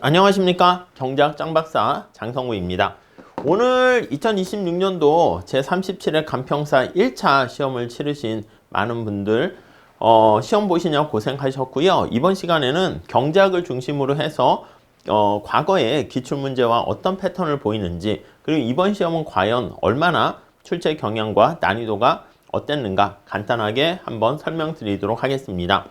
안녕하십니까, 경제학 짱박사 장성우입니다. 오늘 2026년도 제37회 간평사 1차 시험을 치르신 많은 분들 시험 보시느라 고생하셨고요. 이번 시간에는 경제학을 중심으로 해서 과거의 기출문제와 어떤 패턴을 보이는지, 그리고 이번 시험은 과연 얼마나 출제 경향과 난이도가 어땠는가 간단하게 한번 설명드리도록 하겠습니다.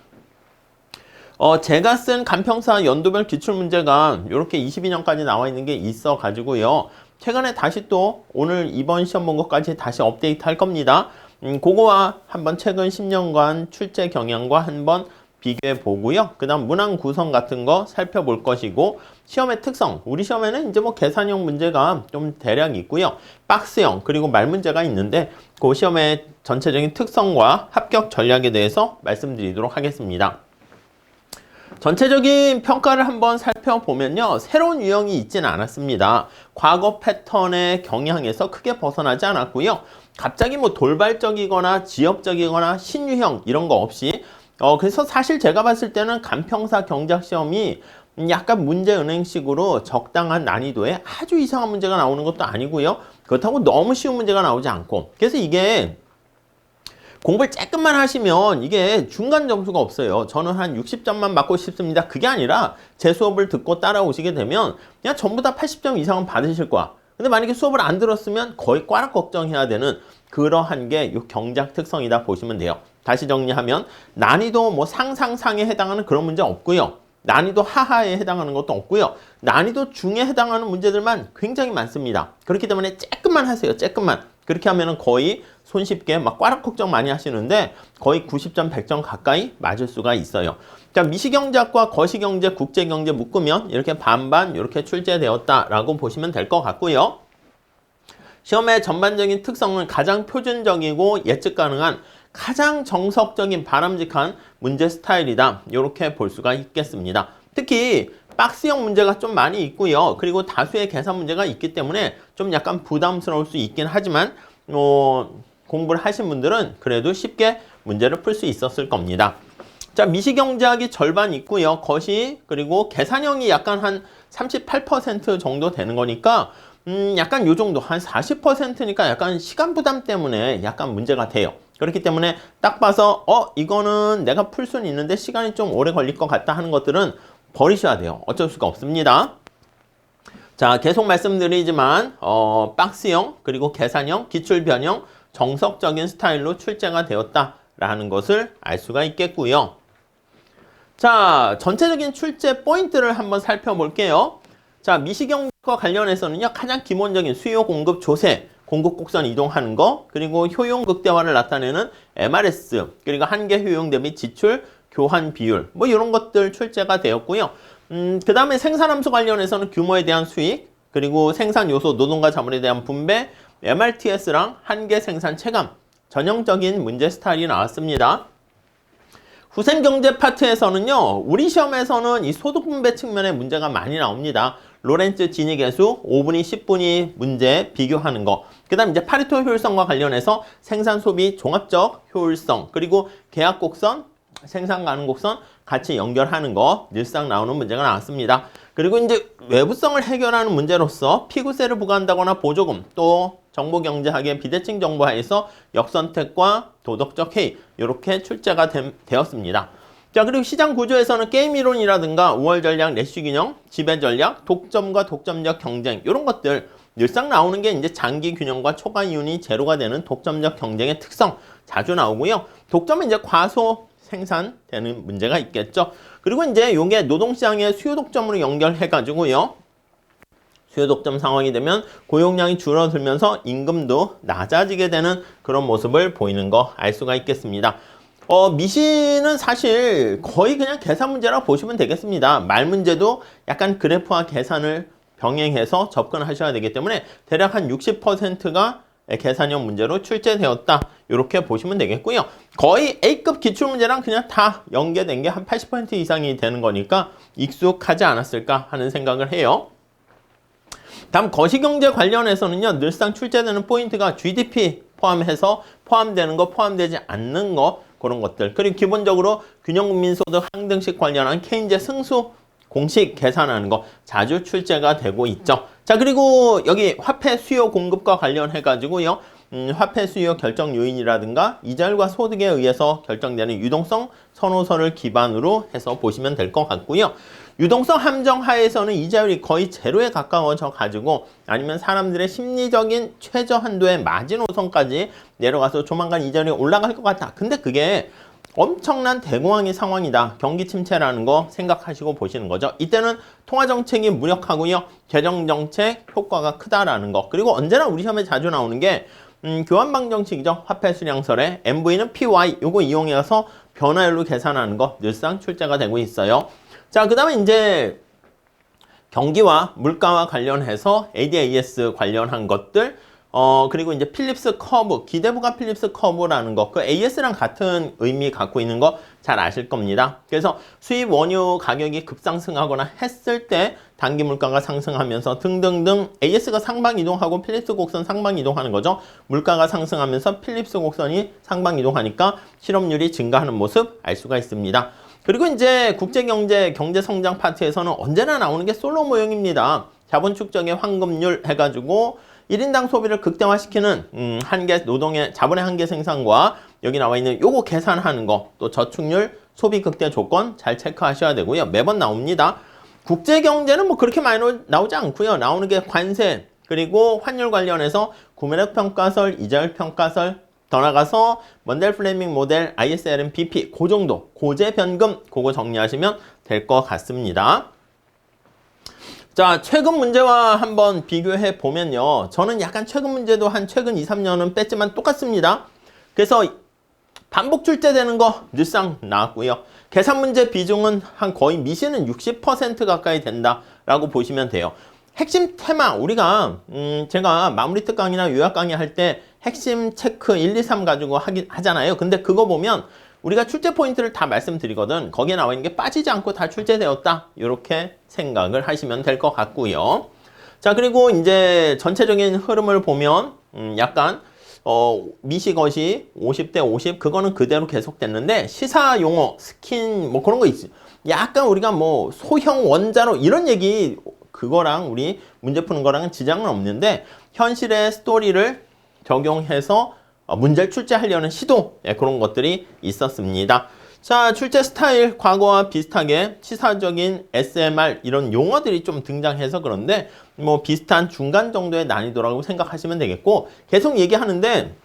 제가 쓴 간평사 연도별 기출문제가 이렇게 22년까지 나와 있는 게 있어 가지고요. 최근에 다시 또 오늘 이번 시험 본 것까지 다시 업데이트 할 겁니다. 그거와 한번 최근 10년간 출제 경향과 한번 비교해 보고요. 그 다음 문항 구성 같은 거 살펴볼 것이고, 시험의 특성, 우리 시험에는 이제 뭐 계산형 문제가 좀 대략 있고요. 박스형 그리고 말 문제가 있는데 그 시험의 전체적인 특성과 합격 전략에 대해서 말씀드리도록 하겠습니다. 전체적인 평가를 한번 살펴보면요. 새로운 유형이 있지는 않았습니다. 과거 패턴의 경향에서 크게 벗어나지 않았고요. 갑자기 뭐 돌발적이거나 지역적이거나 신유형 이런 거 없이 그래서 사실 제가 봤을 때는 간평사 경제학 시험이 약간 문제은행식으로 적당한 난이도에 아주 이상한 문제가 나오는 것도 아니고요. 그렇다고 너무 쉬운 문제가 나오지 않고, 그래서 이게 공부를 조금만 하시면 이게 중간 점수가 없어요. 저는 한 60점만 받고 싶습니다. 그게 아니라 제 수업을 듣고 따라오시게 되면 그냥 전부 다 80점 이상은 받으실 거야. 근데 만약에 수업을 안 들었으면 거의 꽈락 걱정해야 되는 그러한 게 이 경제학 특성이다 보시면 돼요. 다시 정리하면 난이도 뭐 상상상에 해당하는 그런 문제 없고요. 난이도 하하에 해당하는 것도 없고요. 난이도 중에 해당하는 문제들만 굉장히 많습니다. 그렇기 때문에 조금만 하세요. 조금만. 그렇게 하면은 거의 손쉽게 막 꽈락 걱정 많이 하시는데 거의 90점, 100점 가까이 맞을 수가 있어요. 자, 미시경제학과 거시경제, 국제경제 묶으면 이렇게 반반 이렇게 출제되었다라고 보시면 될 것 같고요. 시험의 전반적인 특성은 가장 표준적이고 예측 가능한 가장 정석적인 바람직한 문제 스타일이다. 이렇게 볼 수가 있겠습니다. 특히 박스형 문제가 좀 많이 있고요. 그리고 다수의 계산 문제가 있기 때문에 좀 약간 부담스러울 수 있긴 하지만 공부를 하신 분들은 그래도 쉽게 문제를 풀 수 있었을 겁니다. 자, 미시경제학이 절반 있고요. 거시 그리고 계산형이 약간 한 38% 정도 되는 거니까 약간 요 정도 한 40%니까 약간 시간 부담 때문에 약간 문제가 돼요. 그렇기 때문에 딱 봐서 이거는 내가 풀 수는 있는데 시간이 좀 오래 걸릴 것 같다 하는 것들은 버리셔야 돼요. 어쩔 수가 없습니다. 자, 계속 말씀드리지만 박스형 그리고 계산형, 기출변형, 정석적인 스타일로 출제가 되었다라는 것을 알 수가 있겠고요. 자, 전체적인 출제 포인트를 한번 살펴볼게요. 자, 미시경과 관련해서는요, 가장 기본적인 수요 공급 조세, 공급 곡선 이동하는 거, 그리고 효용 극대화를 나타내는 MRS, 그리고 한계 효용 대비 지출 교환 비율, 뭐 이런 것들 출제가 되었고요. 그 다음에 생산함수 관련해서는 규모에 대한 수익, 그리고 생산 요소 노동과 자본에 대한 분배, MRTS랑 한계 생산 체감, 전형적인 문제 스타일이 나왔습니다. 후생경제 파트에서는요, 우리 시험에서는 이 소득 분배 측면에 문제가 많이 나옵니다. 로렌츠 지니 계수 5분위, 10분위 문제 비교하는 거. 그 다음 이제 파리토 효율성과 관련해서 생산 소비 종합적 효율성, 그리고 계약 곡선, 생산 가능 곡선 같이 연결하는 거 늘상 나오는 문제가 나왔습니다. 그리고 이제 외부성을 해결하는 문제로서 피구세를 부과한다거나 보조금, 또 정보경제학의 비대칭 정보하에서 역선택과 도덕적 해이 이렇게 출제가 되었습니다. 자, 그리고 시장 구조에서는 게임 이론이라든가 우월 전략, 래쉬 균형, 지배 전략, 독점과 독점적 경쟁 이런 것들 늘상 나오는 게 이제 장기 균형과 초과 이윤이 제로가 되는 독점적 경쟁의 특성 자주 나오고요. 독점은 이제 과소 생산되는 문제가 있겠죠. 그리고 이제 요게 노동시장의 수요 독점으로 연결해 가지고요. 수요 독점 상황이 되면 고용량이 줄어들면서 임금도 낮아지게 되는 그런 모습을 보이는 거 알 수가 있겠습니다. 미시는 사실 거의 그냥 계산 문제라고 보시면 되겠습니다. 말 문제도 약간 그래프와 계산을 병행해서 접근하셔야 되기 때문에 대략 한 60%가 계산형 문제로 출제되었다. 이렇게 보시면 되겠고요. 거의 A급 기출문제랑 그냥 다 연계된 게 한 80% 이상이 되는 거니까 익숙하지 않았을까 하는 생각을 해요. 다음 거시경제 관련해서는요, 늘상 출제되는 포인트가 GDP 포함해서 포함되는 거, 포함되지 않는 거, 그런 것들. 그리고 기본적으로 균형국민소득 항등식 관련한 케인즈의 승수 공식 계산하는 거 자주 출제가 되고 있죠. 자, 그리고 여기 화폐 수요 공급과 관련해 가지고요. 화폐 수요 결정 요인이라든가 이자율과 소득에 의해서 결정되는 유동성 선호서를 기반으로 해서 보시면 될 것 같고요. 유동성 함정 하에서는 이자율이 거의 제로에 가까워져 가지고 아니면 사람들의 심리적인 최저 한도의 마지노선까지 내려가서 조만간 이자율이 올라갈 것 같다. 근데 그게 엄청난 대공황의 상황이다. 경기 침체라는 거 생각하시고 보시는 거죠. 이때는 통화정책이 무력하고요. 재정정책 효과가 크다라는 거. 그리고 언제나 우리 시험에 자주 나오는 게 교환방정식이죠. 화폐 수량설에 MV는 PY 요거 이용해서 변화율로 계산하는 거 늘상 출제가 되고 있어요. 자, 그 다음에 이제 경기와 물가와 관련해서 ADAS 관련한 것들 그리고 이제 필립스 커브, 기대부가 필립스 커브라는 거, 그 AS랑 같은 의미 갖고 있는 거 잘 아실 겁니다. 그래서 수입 원유 가격이 급상승하거나 했을 때 단기 물가가 상승하면서 등등등 AS가 상방 이동하고 필립스 곡선 상방 이동하는 거죠. 물가가 상승하면서 필립스 곡선이 상방 이동하니까 실업률이 증가하는 모습 알 수가 있습니다. 그리고 이제 국제경제, 경제성장 파트에서는 언제나 나오는 게 솔로 모형입니다. 자본 축적의 황금률 해가지고 1인당 소비를 극대화시키는 한계 노동의 자본의 한계 생산과 여기 나와 있는 요거 계산하는 거, 또 저축률, 소비 극대 조건 잘 체크하셔야 되고요. 매번 나옵니다. 국제경제는 뭐 그렇게 많이 나오지 않고요. 나오는 게 관세, 그리고 환율 관련해서 구매력 평가설, 이자율 평가설, 더 나가서 먼델 플레밍 모델, ISLM BP 그 정도, 고제 변금 그거 정리하시면 될 것 같습니다. 자, 최근 문제와 한번 비교해 보면요. 저는 약간 최근 문제도 한 최근 2, 3년은 뺐지만 똑같습니다. 그래서 반복 출제되는 거 늘상 나왔고요. 계산 문제 비중은 한 거의 미시는 60% 가까이 된다라고 보시면 돼요. 핵심 테마, 우리가 제가 마무리 특 강의나 요약 강의 할 때 핵심 체크 1, 2, 3 가지고 하잖아요. 근데 그거 보면 우리가 출제 포인트를 다 말씀드리거든. 거기에 나와 있는 게 빠지지 않고 다 출제되었다. 이렇게 생각을 하시면 될 것 같고요. 자, 그리고 이제 전체적인 흐름을 보면 약간 미시것이 50대 50 그거는 그대로 계속됐는데 시사 용어, 스킨 뭐 그런 거 있어요. 약간 우리가 뭐 소형 원자로 이런 얘기 그거랑 우리 문제 푸는 거랑은 지장은 없는데 현실의 스토리를 적용해서 문제를 출제하려는 시도 그런 것들이 있었습니다. 자, 출제 스타일 과거와 비슷하게 시사적인 SMR 이런 용어들이 좀 등장해서 그런데 뭐 비슷한 중간 정도의 난이도라고 생각하시면 되겠고 계속 얘기하는데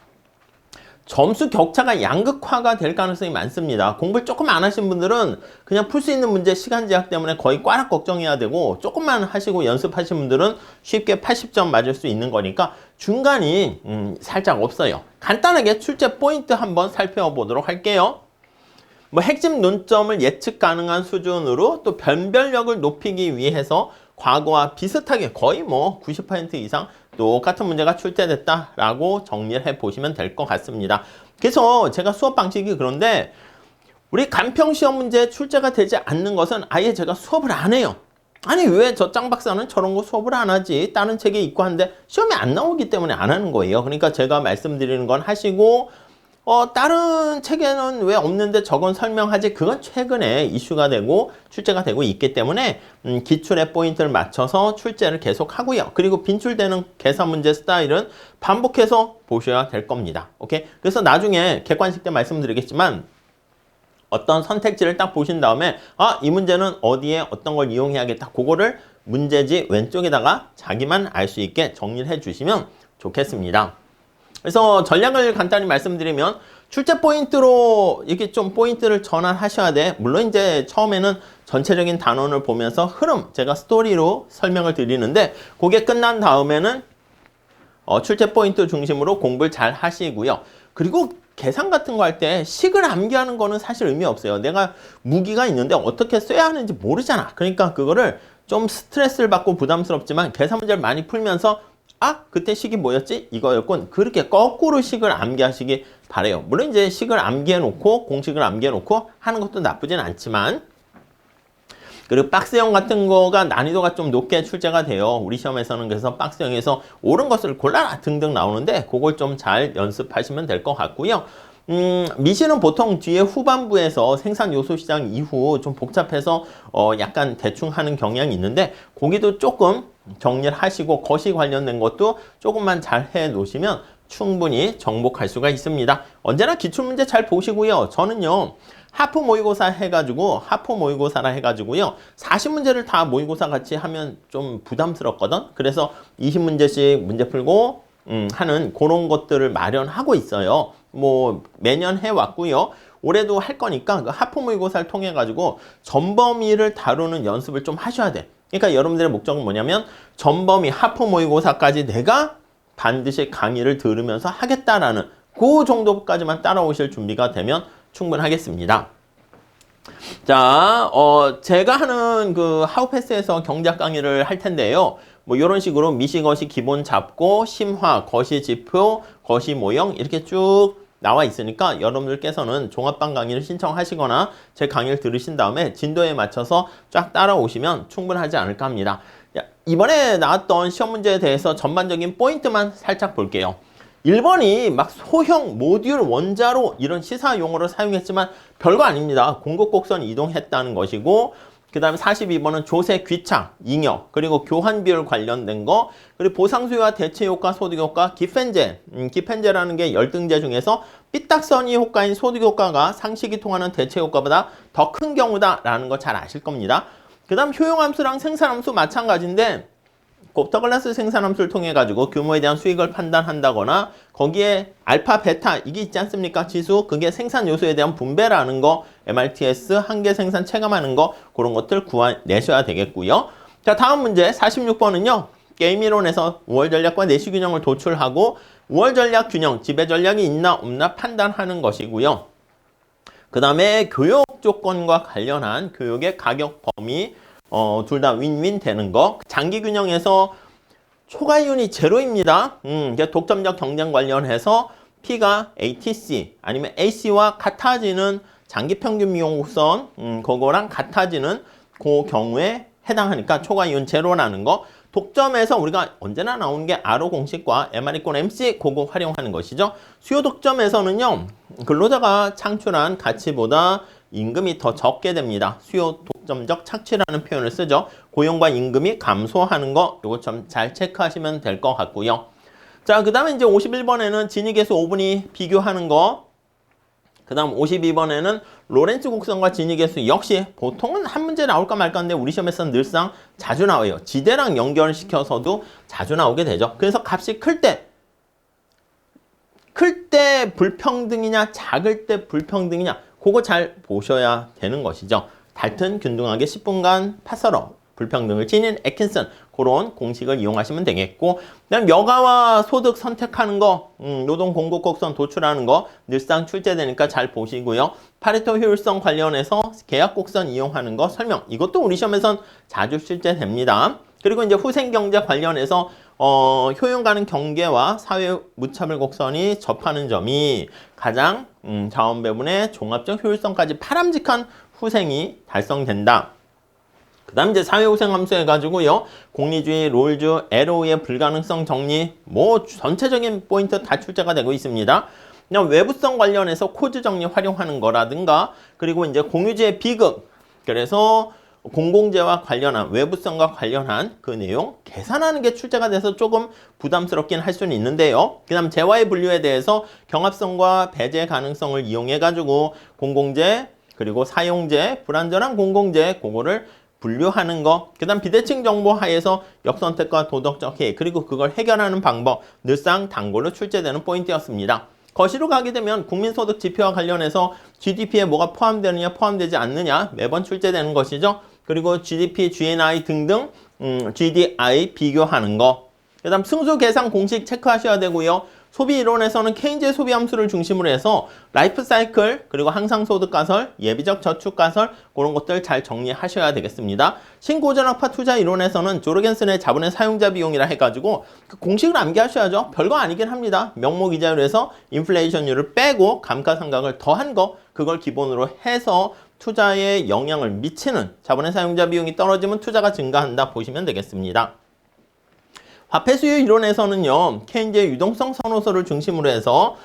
점수 격차가 양극화가 될 가능성이 많습니다. 공부를 조금 안 하신 분들은 그냥 풀 수 있는 문제 시간 제약 때문에 거의 꽈락 걱정해야 되고 조금만 하시고 연습하신 분들은 쉽게 80점 맞을 수 있는 거니까 중간이 살짝 없어요. 간단하게 출제 포인트 한번 살펴보도록 할게요. 뭐 핵심 논점을 예측 가능한 수준으로 또 변별력을 높이기 위해서 과거와 비슷하게 거의 뭐 90% 이상 똑같은 문제가 출제됐다라고 정리를 해보시면 될 것 같습니다. 그래서 제가 수업 방식이 그런데 우리 간평시험 문제 출제가 되지 않는 것은 아예 제가 수업을 안 해요. 아니 왜 저 짱 박사는 저런 거 수업을 안 하지? 다른 책에 있고 한데 시험에 안 나오기 때문에 안 하는 거예요. 그러니까 제가 말씀드리는 건 하시고 다른 책에는 왜 없는데 저건 설명하지? 그건 최근에 이슈가 되고 출제가 되고 있기 때문에 기출의 포인트를 맞춰서 출제를 계속 하고요. 그리고 빈출되는 계산 문제 스타일은 반복해서 보셔야 될 겁니다. 오케이? 그래서 나중에 객관식 때 말씀드리겠지만 어떤 선택지를 딱 보신 다음에 이 문제는 어디에 어떤 걸 이용해야겠다. 그거를 문제지 왼쪽에다가 자기만 알 수 있게 정리를 해주시면 좋겠습니다. 그래서 전략을 간단히 말씀드리면 출제 포인트로 이렇게 좀 포인트를 전환하셔야 돼. 물론 이제 처음에는 전체적인 단원을 보면서 흐름, 제가 스토리로 설명을 드리는데 그게 끝난 다음에는 출제 포인트 중심으로 공부를 잘 하시고요. 그리고 계산 같은 거 할 때 식을 암기하는 거는 사실 의미 없어요. 내가 무기가 있는데 어떻게 써야 하는지 모르잖아. 그러니까 그거를 좀 스트레스를 받고 부담스럽지만 계산 문제를 많이 풀면서 그때 식이 뭐였지? 이거였군. 그렇게 거꾸로 식을 암기하시기 바래요. 물론 이제 식을 암기해놓고 공식을 암기해놓고 하는 것도 나쁘진 않지만 그리고 박스형 같은 거가 난이도가 좀 높게 출제가 돼요. 우리 시험에서는 그래서 박스형에서 옳은 것을 골라라 등등 나오는데 그걸 좀 잘 연습하시면 될 것 같고요. 미시는 보통 뒤에 후반부에서 생산 요소 시장 이후 좀 복잡해서 약간 대충 하는 경향이 있는데 거기도 조금 정리를 하시고 거시 관련된 것도 조금만 잘 해 놓으시면 충분히 정복할 수가 있습니다. 언제나 기출문제 잘 보시고요. 저는요. 하프 모의고사 해가지고요. 40문제를 다 모의고사 같이 하면 좀 부담스럽거든. 그래서 20문제씩 문제 풀고 하는 그런 것들을 마련하고 있어요. 뭐 매년 해왔고요. 올해도 할 거니까 그 하프 모의고사를 통해 가지고 전범위를 다루는 연습을 좀 하셔야 돼. 그러니까 여러분들의 목적은 뭐냐면 전범위 하프 모의고사까지 내가 반드시 강의를 들으면서 하겠다라는 그 정도까지만 따라오실 준비가 되면 충분하겠습니다. 자, 제가 하는 그 하우패스에서 경제학 강의를 할 텐데요. 뭐 이런 식으로 미시, 거시 기본 잡고 심화, 거시 지표, 거시 모형 이렇게 쭉 나와 있으니까 여러분들께서는 종합반 강의를 신청하시거나 제 강의를 들으신 다음에 진도에 맞춰서 쫙 따라오시면 충분하지 않을까 합니다. 이번에 나왔던 시험 문제에 대해서 전반적인 포인트만 살짝 볼게요. 1번이 막 소형 모듈 원자로 이런 시사 용어를 사용했지만 별거 아닙니다. 공급 곡선 이동했다는 것이고 그 다음에 42번은 조세 귀착, 잉여, 그리고 교환 비율 관련된 거, 그리고 보상수요와 대체 효과, 소득 효과, 기펜제. 기펜제라는 게 열등제 중에서 삐딱선이 효과인 소득 효과가 상식이 통하는 대체 효과보다 더 큰 경우다라는 거 잘 아실 겁니다. 그 다음 효용함수랑 생산함수 마찬가지인데 곱터글라스 생산함수를 통해 가지고 규모에 대한 수익을 판단한다거나 거기에 알파, 베타 이게 있지 않습니까? 지수 그게 생산 요소에 대한 분배라는 거 MRTS 한계 생산 체감하는 거 그런 것들 구해내셔야 되겠고요. 자 다음 문제 46번은요. 게임 이론에서 5월 전략과 내시 균형을 도출하고 5월 전략 균형 지배 전략이 있나 없나 판단하는 것이고요. 그 다음에 교육 조건과 관련한 교육의 가격 범위 둘 다 윈윈 되는 거. 장기 균형에서 초과이윤이 제로입니다. 독점적 경쟁 관련해서 P가 ATC 아니면 AC와 같아지는 장기 평균 미용곡선 그거랑 같아지는 그 경우에 해당하니까 초과이윤 제로라는 거. 독점에서 우리가 언제나 나오는 게 RO 공식과 MR=MC 그거 활용하는 것이죠. 수요 독점에서는요. 근로자가 창출한 가치보다 임금이 더 적게 됩니다. 수요 독점적 착취라는 표현을 쓰죠. 고용과 임금이 감소하는 거 이거 좀 잘 체크하시면 될 것 같고요. 자, 그 다음에 이제 51번에는 진위계수 5분위 비교하는 거. 그 다음 52번에는 로렌츠 곡선과 진위계수 역시 보통은 한 문제 나올까 말까 하는데 우리 시험에서는 늘상 자주 나와요. 지대랑 연결시켜서도 자주 나오게 되죠. 그래서 값이 클 때 불평등이냐 작을 때 불평등이냐 그거 잘 보셔야 되는 것이죠. 달튼, 균등하게 10분간 파서러 불평등을 지닌 애킨슨 그런 공식을 이용하시면 되겠고 그다음 여가와 소득 선택하는 거 노동 공급 곡선 도출하는 거 늘상 출제되니까 잘 보시고요. 파레토 효율성 관련해서 계약 곡선 이용하는 거 설명 이것도 우리 시험에선 자주 출제됩니다. 그리고 이제 후생경제 관련해서 효용 가능 경계와 사회 무차별 곡선이 접하는 점이 가장 자원 배분의 종합적 효율성까지 바람직한 후생이 달성된다. 그 다음 이제 사회후생 함수 해가지고요. 공리주의, 롤주, LO의 불가능성 정리 뭐 전체적인 포인트 다 출제가 되고 있습니다. 그냥 외부성 관련해서 코드 정리 활용하는 거라든가 그리고 이제 공유지의 비극 그래서 공공재와 관련한 외부성과 관련한 그 내용 계산하는 게 출제가 돼서 조금 부담스럽긴 할 수는 있는데요. 그 다음 재화의 분류에 대해서 경합성과 배제 가능성을 이용해 가지고 공공재 그리고 사용재 불완전한 공공재 그거를 분류하는 거. 그 다음 비대칭 정보 하에서 역선택과 도덕적 해이 그리고 그걸 해결하는 방법 늘상 단골로 출제되는 포인트였습니다. 거시로 가게 되면 국민소득 지표와 관련해서 GDP에 뭐가 포함되느냐 포함되지 않느냐 매번 출제되는 것이죠. 그리고 GDP, GNI 등등 GDI 비교하는 거. 그 다음 승수 계산 공식 체크하셔야 되고요. 소비 이론에서는 케인즈의 소비 함수를 중심으로 해서 라이프 사이클 그리고 항상소득 가설, 예비적 저축 가설 그런 것들 잘 정리하셔야 되겠습니다. 신고전학파 투자 이론에서는 조르겐슨의 자본의 사용자 비용이라 해가지고 그 공식을 암기하셔야죠. 별거 아니긴 합니다. 명목 이자율에서 인플레이션율을 빼고 감가상각을 더한 거 그걸 기본으로 해서 투자에 영향을 미치는 자본의 사용자 비용이 떨어지면 투자가 증가한다 보시면 되겠습니다. 화폐 수요 이론에서는요, 케인즈의 유동성 선호소를 중심으로 해서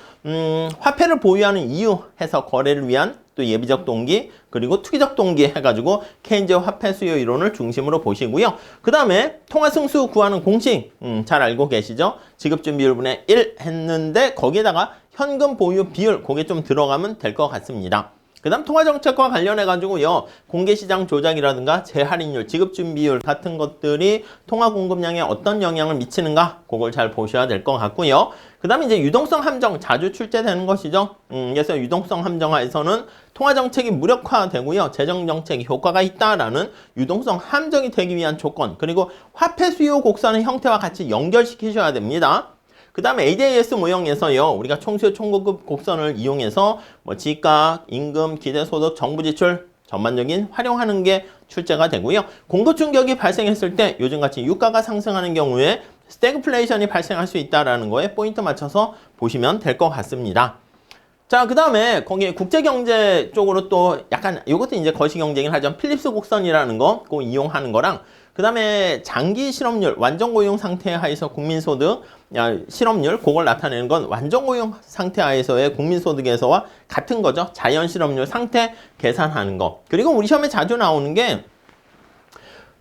화폐를 보유하는 이유 해서 거래를 위한 또 예비적 동기 그리고 투기적 동기 해가지고 케인즈의 화폐 수요 이론을 중심으로 보시고요. 그 다음에 통화 승수 구하는 공식 잘 알고 계시죠? 지급준비율분의 1 했는데 거기에다가 현금 보유 비율 그게 좀 들어가면 될 것 같습니다. 그 다음 통화정책과 관련해가지고요. 공개시장 조작이라든가 재할인율, 지급준비율 같은 것들이 통화공급량에 어떤 영향을 미치는가 그걸 잘 보셔야 될 것 같고요. 그 다음에 이제 유동성 함정 자주 출제되는 것이죠. 그래서 유동성 함정하에서는 통화정책이 무력화되고요. 재정정책이 효과가 있다라는 유동성 함정이 되기 위한 조건 그리고 화폐 수요 곡선의 형태와 같이 연결시키셔야 됩니다. 그 다음에 ADAS 모형에서요, 우리가 총수요 총고급 곡선을 이용해서 뭐 지가, 임금, 기대소득, 정부지출 전반적인 활용하는 게 출제가 되고요. 공급 충격이 발생했을 때 요즘같이 유가가 상승하는 경우에 스태그플레이션이 발생할 수 있다는 거에 포인트 맞춰서 보시면 될 것 같습니다. 자, 그 다음에 거기에 국제경제 쪽으로 또 약간 이것도 이제 거시경제긴 하죠. 필립스 곡선이라는 거 그거 이용하는 거랑 그 다음에 장기 실업률, 완전 고용 상태 하에서 국민소득, 실업률, 그걸 나타내는 건 완전 고용 상태 하에서의 국민소득에서와 같은 거죠. 자연 실업률 상태 계산하는 거. 그리고 우리 시험에 자주 나오는 게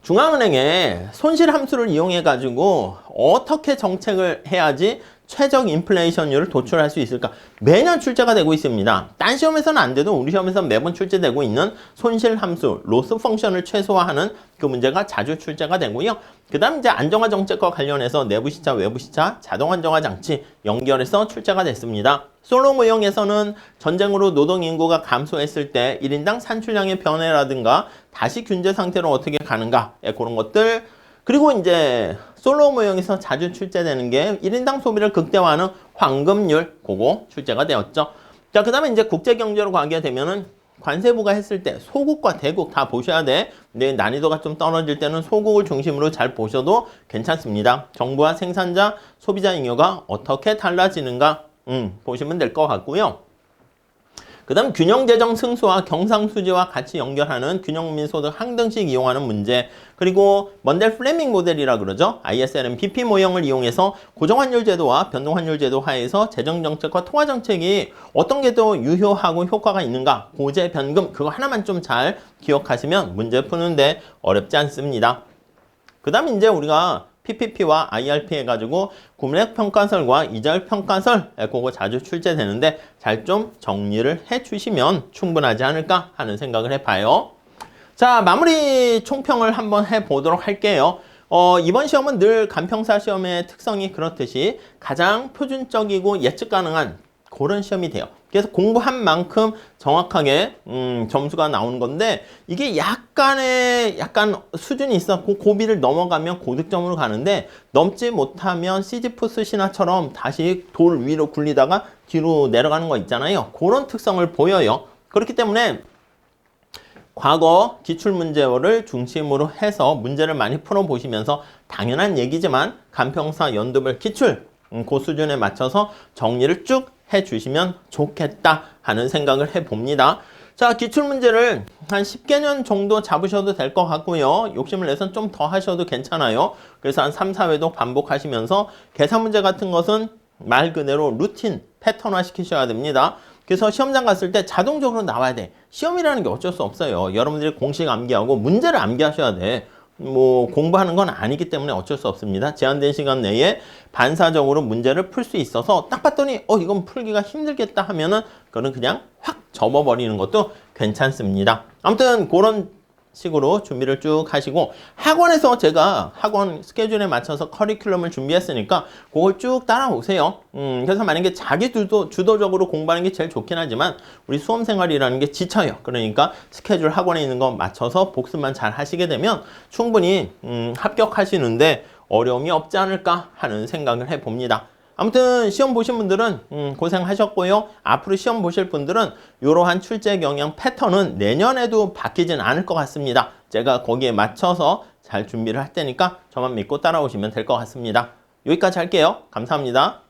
중앙은행의 손실 함수를 이용해 가지고 어떻게 정책을 해야지 최적 인플레이션율을 도출할 수 있을까? 매년 출제가 되고 있습니다. 딴 시험에서는 안 돼도 우리 시험에서는 매번 출제되고 있는 손실 함수, 로스 펑션을 최소화하는 그 문제가 자주 출제가 되고요. 그 다음 이제 안정화 정책과 관련해서 내부 시차, 외부 시차, 자동 안정화 장치 연결해서 출제가 됐습니다. 솔로 모형에서는 전쟁으로 노동 인구가 감소했을 때 1인당 산출량의 변화라든가 다시 균제 상태로 어떻게 가는가 그런 것들 그리고 이제 솔로 모형에서 자주 출제되는 게 1인당 소비를 극대화하는 황금률 그거 출제가 되었죠. 자, 그 다음에 이제 국제경제로 가게 되면은 관세부가 했을 때 소국과 대국 다 보셔야 돼. 근데 난이도가 좀 떨어질 때는 소국을 중심으로 잘 보셔도 괜찮습니다. 정부와 생산자, 소비자 잉여가 어떻게 달라지는가 보시면 될 것 같고요. 그 다음 균형재정 승수와 경상수지와 같이 연결하는 균형민소득 항등식 이용하는 문제 그리고 먼델 플레밍 모델이라 그러죠. ISLM BP 모형을 이용해서 고정환율 제도와 변동환율 제도 하에서 재정정책과 통화정책이 어떤 게 더 유효하고 효과가 있는가 고재 변금 그거 하나만 좀 잘 기억하시면 문제 푸는데 어렵지 않습니다. 그 다음에 이제 우리가 PPP와 IRP 해가지고 구매력 평가설과 이자율 평가설 그거 자주 출제되는데 잘 좀 정리를 해주시면 충분하지 않을까 하는 생각을 해봐요. 자, 마무리 총평을 한번 해보도록 할게요. 이번 시험은 늘 간평사 시험의 특성이 그렇듯이 가장 표준적이고 예측 가능한 그런 시험이 돼요. 그래서 공부한 만큼 정확하게 점수가 나오는 건데 이게 약간 수준이 있어. 그 고비를 넘어가면 고득점으로 가는데 넘지 못하면 시지푸스 신화처럼 다시 돌 위로 굴리다가 뒤로 내려가는 거 있잖아요. 그런 특성을 보여요. 그렇기 때문에 과거 기출문제를 중심으로 해서 문제를 많이 풀어보시면서 당연한 얘기지만 간평사 연도별 기출 그 수준에 맞춰서 정리를 쭉 해주시면 좋겠다 하는 생각을 해봅니다. 자, 기출문제를 한 10개년 정도 잡으셔도 될 것 같고요. 욕심을 내서 좀 더 하셔도 괜찮아요. 그래서 한 3, 4회도 반복하시면서 계산문제 같은 것은 말 그대로 루틴, 패턴화 시키셔야 됩니다. 그래서 시험장 갔을 때 자동적으로 나와야 돼. 시험이라는 게 어쩔 수 없어요. 여러분들이 공식 암기하고 문제를 암기하셔야 돼. 뭐 공부하는 건 아니기 때문에 어쩔 수 없습니다. 제한된 시간 내에 반사적으로 문제를 풀 수 있어서 딱 봤더니 이건 풀기가 힘들겠다 하면은 그거는 그냥 확 접어버리는 것도 괜찮습니다. 아무튼 그런 식으로 준비를 쭉 하시고 학원에서 제가 학원 스케줄에 맞춰서 커리큘럼을 준비했으니까 그걸 쭉 따라오세요. 그래서 만약에 자기 주도적으로 공부하는 게 제일 좋긴 하지만 우리 수험생활이라는 게 지쳐요. 그러니까 스케줄 학원에 있는 거 맞춰서 복습만 잘 하시게 되면 충분히 합격하시는데 어려움이 없지 않을까 하는 생각을 해봅니다. 아무튼 시험 보신 분들은 고생하셨고요. 앞으로 시험 보실 분들은 이러한 출제 경향 패턴은 내년에도 바뀌진 않을 것 같습니다. 제가 거기에 맞춰서 잘 준비를 할 테니까 저만 믿고 따라오시면 될 것 같습니다. 여기까지 할게요. 감사합니다.